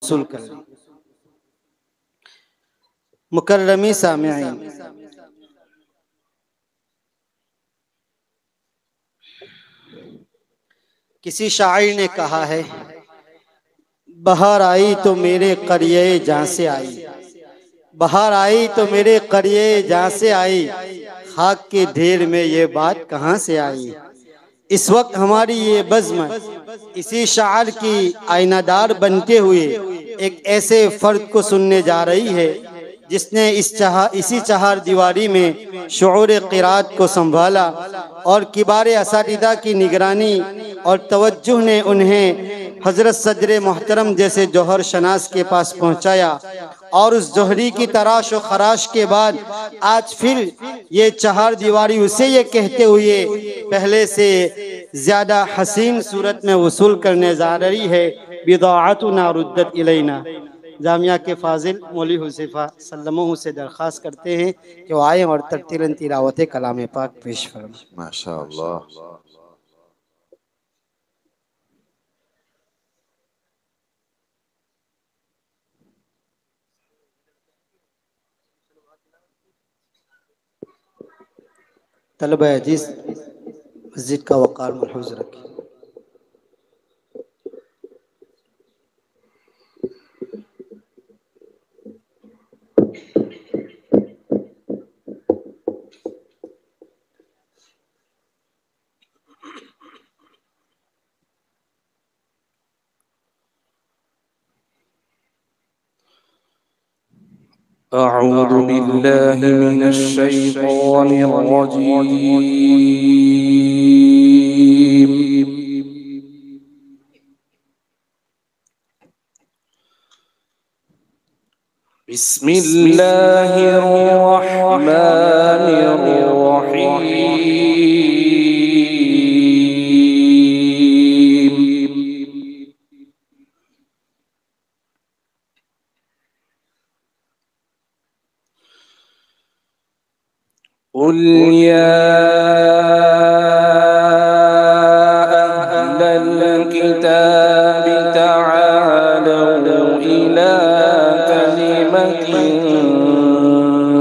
वसूल कर लें। मुकर्रमी सामिईन, किसी शायर ने कहा है, बहार आई तो मेरे करिए जहाँ से आई, बहार आई तो मेरे करिए जहाँ से आई, खाक के ढेर में ये बात कहाँ से आई। इस वक्त हमारी ये बज़्म इसी शायर की आईनादार बनते हुए एक ऐसे फर्द को सुनने जा रही है जिसने इसी चहार दीवारी में शऊर क़िरात को संभाला और किबार असातिज़ा की निगरानी और तवज्जुह ने उन्हें हज़रत सदर मोहतरम जैसे जौहर शनास के पास पहुंचाया। और उस जौहरी की तराश और खराश के बाद आज फिर ये चहार दीवारी उसे ये कहते हुए पहले से ज्यादा हसीन सूरत में वसूल करने जा रही है, बिदाअतुना रुद्दत इलैना। जामिया के फाजिल मौलवी हुज़ैफा सल्लल्लाहु से दरख्वास्त करते हैं कि वो आए और तरतीलन तिलावत कलाम पाक पेश फरमाएं। माशाअल्लाह। तलबा अजीज मस्जिद का वक़ार महफूज रखें। أعوذ بالله من الشيطان الرجيم. بسم الله الرحمن الرحيم. قل يا أهل الكتاب تعالوا إلى كلمة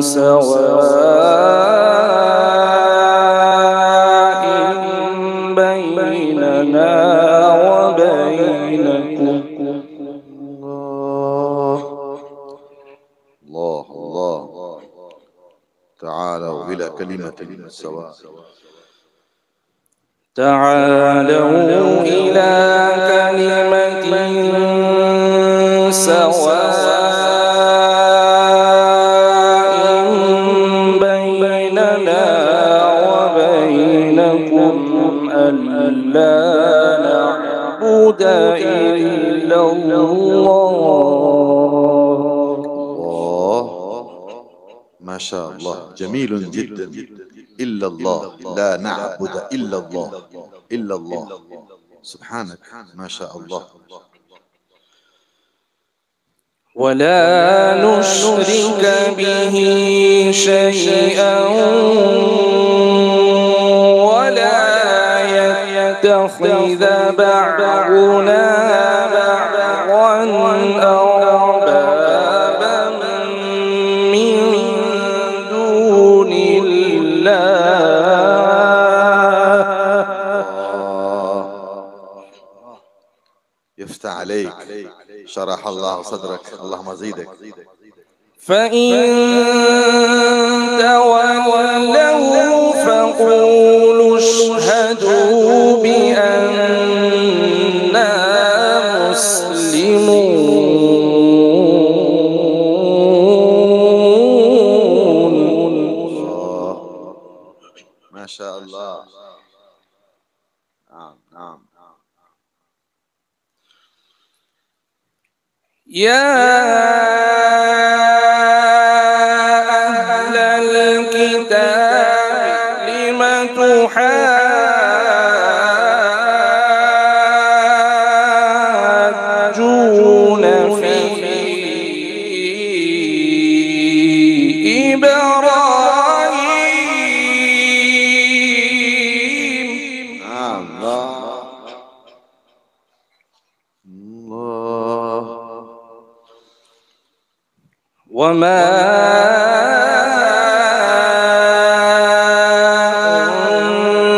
سواء بيننا وبينكم. الله الله. تعالوا إلى كلمة سواء. تعالوا إلى كلمة سواء بيننا وبينكم ألا نعبد إلا الله. ما شاء الله، جميل جدا. إلا الله، لا نعبد إلا الله، إلا الله. سبحانك، ما شاء الله. ولا نشرك به شيئا ولا يتخذ بعضنا بعضا أربابا من دون الله. يفتح عليك، شرح الله صدرك، اللهم زيدك. فإن تولوا فقولوا اشهدوا بأننا مسلمون. ما شاء الله. نعم نعم. يا أهل الكتاب لم تحاجون في إبراهيم. الله الله. وما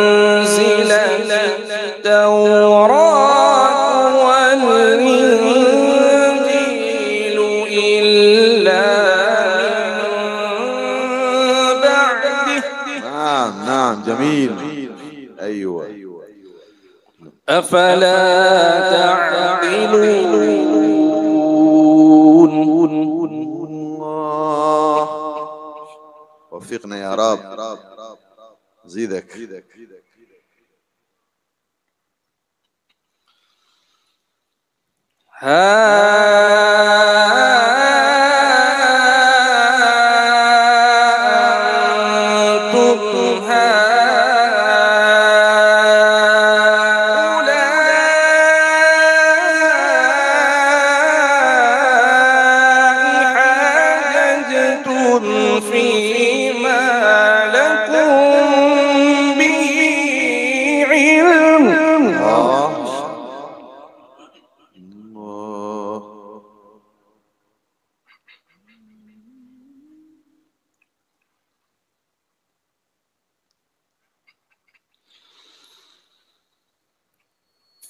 أنزلت التوراة والإنجيل إلا من بعده. نعم نعم جميل. أيوة. أفلا تعقلون. وفقنا يا رب. زيدك. أنتم هؤلاء حاججتم فيما لكم به علم.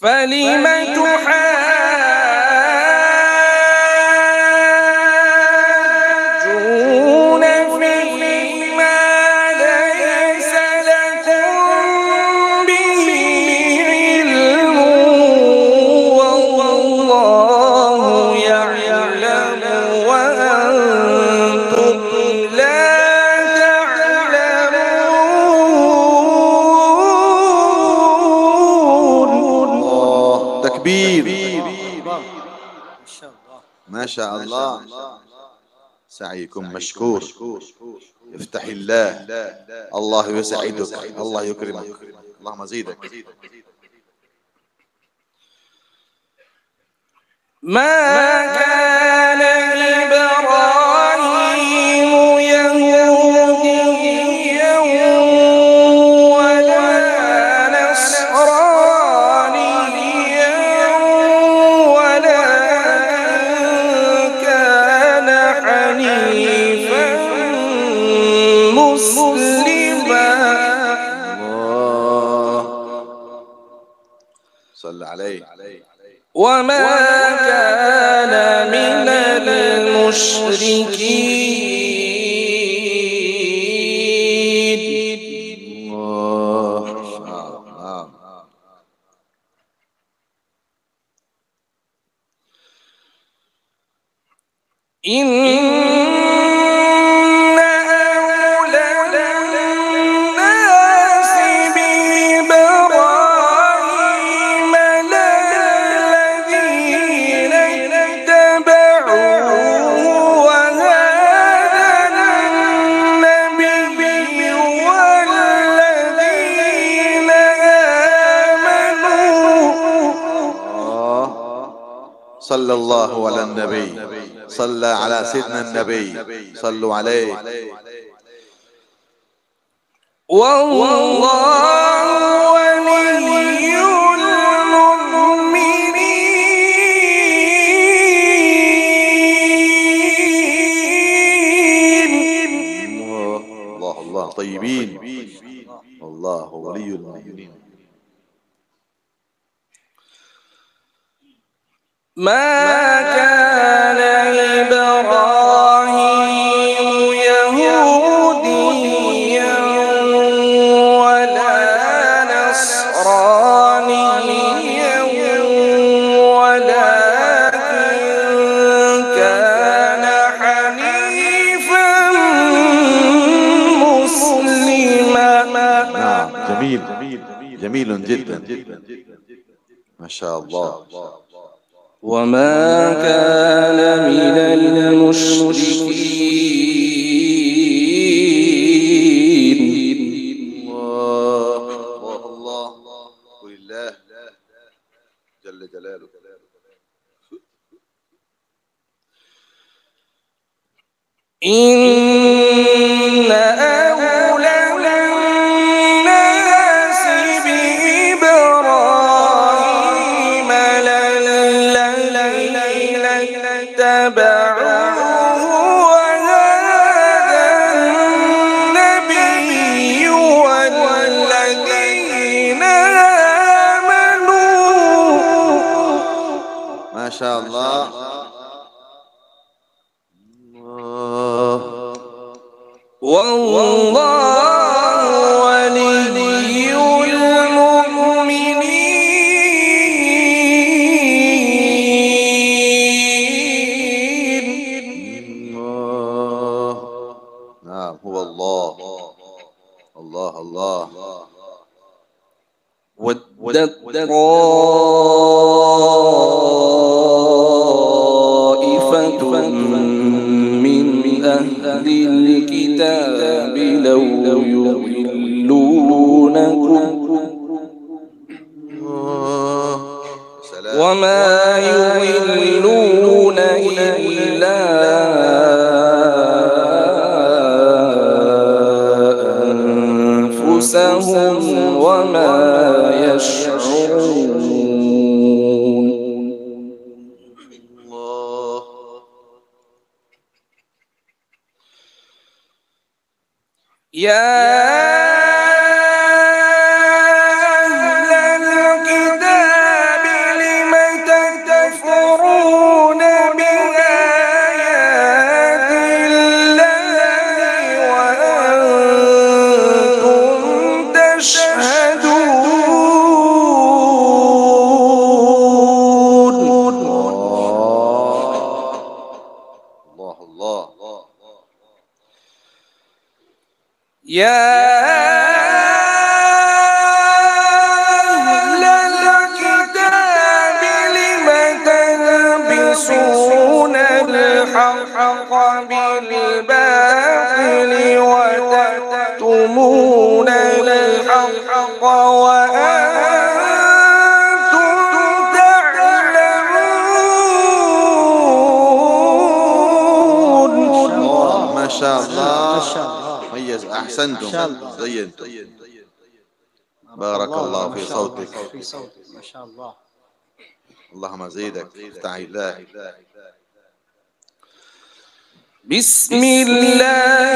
فلم تحاجون فيما ليس لكم به علم والله يعلم وأنتم لا تعلمون. تكبير. ما شاء الله. سعيكم مشكور. يفتح الله. الله يسعدك. الله يكرمك. اللهم زيدك. ما كان إبراهيم يهوديا ولا نصرانيا ولكن كان حنيفا مسلما. صل عليه. وما كان من المشركين. إن أولى الناس بإبراهيم للذين اتبعوه وهذا النبي والذين آمنوا. صلى الله على النبي. صلى على سيدنا النبي. صلوا عليه. والله ولي المؤمنين. الله الله طيبين. والله ولي المؤمنين. ما كان إبراهيم يهوديا ولا نصرانيا ولكن كان حنيفا مسلما. نعم جميل. جميل جدا. ما شاء الله. وما كان من المشركين. الله الله قل الله جل جلاله. إن أولى الناس بإبراهيم للذين اتبعوه الله. ودت طائفة من أهل الكتاب لو يضلونكم وما يضلون إلا أنفسهم وما يشعرون. الله. يا أهل الكتاب لم تكفرون بآيات الله وأنتم تشهدون. الله الله. يا أهل الكتاب لم تلبسون الحق بالباطل وتكتمون الحق وأنتم تعلمون. ما شاء ما الله. شاء الله. ميز. أحسنتم. زينتم. بارك الله في صوتك. في صوتك ما شاء الله. اللهم زيدك. افتح الله. بسم الله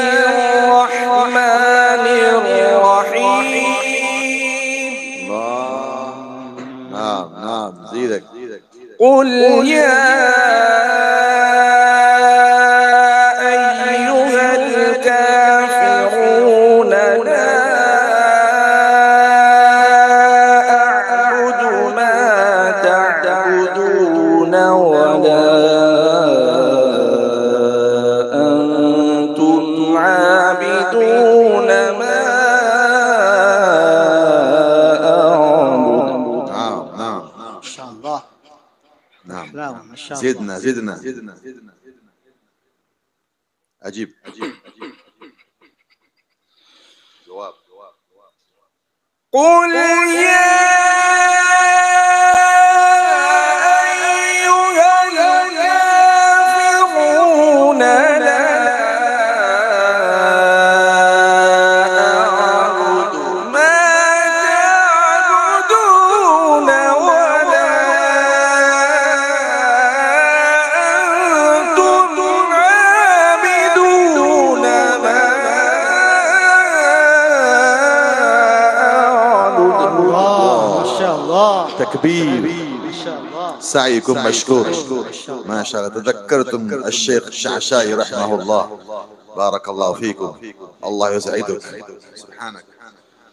الرحمن الرحيم. نعم نعم. زيدك. قل يا أيها الكافرون لا أعبد ما تعبدون ولا أنتم عابدون ما أعبد. نعم نعم ما شاء الله. نعم. ما شاء الله. زدنا زدنا. أجيب. جواب. قل يا أيها الكافرون لا أعبد ما تعبدون ولا أنتم عابدون ما الله ما شاء الله. تكبير. ما شاء الله. سعيكم مشكور. ما شاء الله. تذكرتم الشيخ الشعشاعي رحمه الله. بارك الله فيكم. الله يسعدك. سبحانك.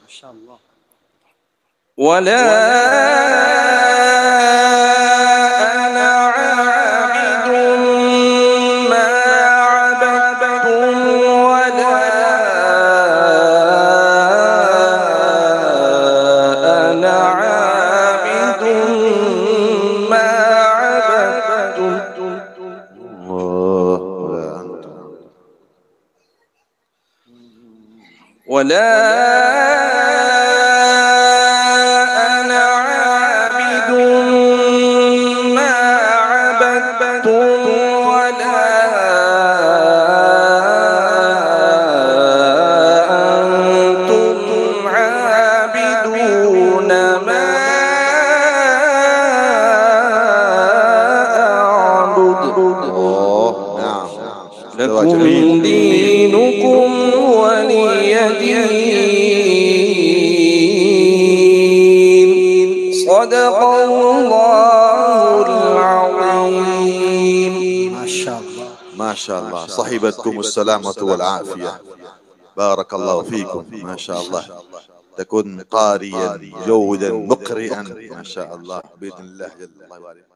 ما شاء الله. ولا أنا عابد ما عبدتم ولا أنا عابد ما عبدتم الله. ولا أنتم. ولا أنا عابد ما عبدتم ولا أنتم عابدون ما أعبد. الله. نعم. استوى لكم جميل. دينكم ولي دين. صدق الله العظيم. ما شاء الله. ما شاء الله. صحبتكم السلامة والعافية. بارك الله فيكم. ما شاء الله. تكون قاريا جودا مقرئا. ما شاء الله. بإذن الله جل. الله يبارك.